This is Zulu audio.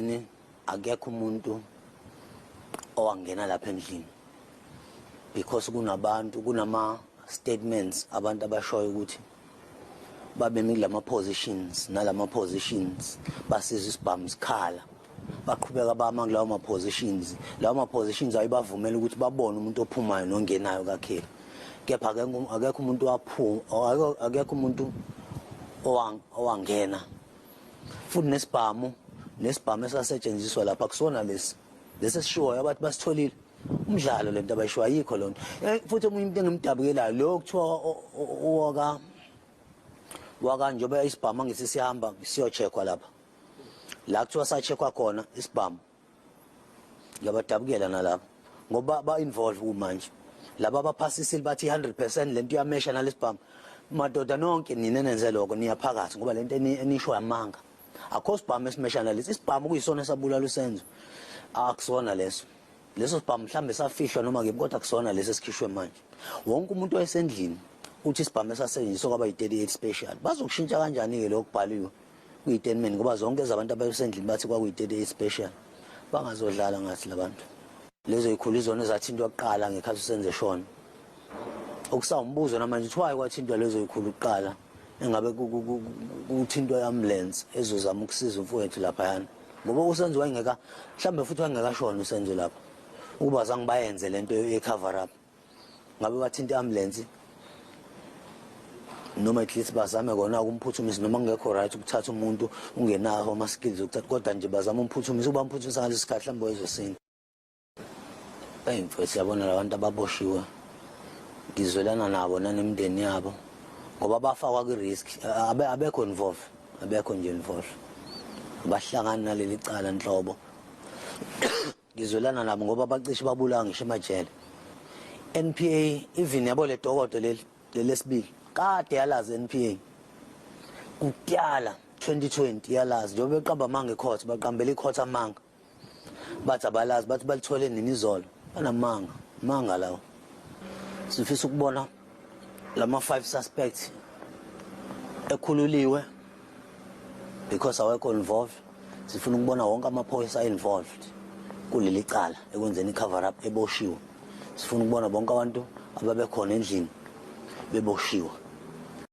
ekugcineni akekho umuntu owangena lapha endlini because kunama statements abantu abashoyo ukuthi babemi kulama positions nalama positions basiza isibhamu sikhala baqhubeka bama kulawo ma positions ayibavumela ukuthi babone umuntu ophumayo nongenayo kakhulu kepha akekho umuntu waphuma akekho umuntu owangena futhi nesibhamu esasetshenziswa lapha kusona lesishoyo abantu basitholile umdlalo lento abayisho ayikho lonto futhi omunye umuntu engimdabukelayo lo kuthiwa waka njoba isibhamu ngithi sihamba siyocheckwa lapha la kuthiwa sacheckwa khona isibhamu ngiyabadabukela nalapha ngoba ba-involve kumanje laba abaphasisile bathi 100% lento iyamesha nalesibhamu madoda nonke nina nenze lokho niyaphakathi ngoba lento enisho yamanga akho sibhamu esimesha nalesi isibhamu kuyisona esabulala uSenzo akusona leso sibhamu mhlambe safihlwa noma ke kodwa kusona lesi esikhishwe manje wonke umuntu oyesendlini uthi isibhamu esasetshenziswa kwaba yi-38 special bazokushintsha kanjani-ke lokho kubhaliwe kuyi-10 ngoba zonke ezabantu abasendlini bathi kwakuyi-38 special bangazodlala ngathi labantu lezo yikhulu izona ezathintwa kuqala ngekhathi uSenzo eshona okusawumbuzo namanje uthi waye kwathintwa lezo yikhulu kuqala engabe kuthintwa i-ambulance ezozama ukusiza umfowethu laphayana ngoba uSenzo wayengeka mhlambe futhi wayengekashona uSenzo lapha ukuba zange bayenze lento ye-cover up ngabe bathinta i-ambulance noma at least bazame kona ukumphuthumisa noma ngekho right ukuthatha umuntu ungenawo ama-skills ukuthatha kodwa nje bazama umphuthumisa ukuba mphuthumisa ngalesi sikhathi mhlawumbe wezosinda mfethu yabona labantu ababoshiwe ngizwelana nabo nanemindeni yabo ngoba bafakwa kwi-risk abekho nje involved bahlangana naleli cala nhlobo ngizwelana nabo ngoba bacishe babulawa ngisho emajele NPA even yabo le dokodo lesibili kade yalazi NPA kutyala 2020 yalazi njengoba beqamba amanga ecourt baqambela icourt amanga bathi abalazi bathi balithole nini izolo banamanga lawo sifisa ukubona lama 5 suspects ekhululiwe because awekho involved sifuna ukubona wonke amaphoyisa involved kuleli cala ekwenzeni cover up eboshiwe sifuna ukubona bonke abantu ababekhona endlini beboshiwe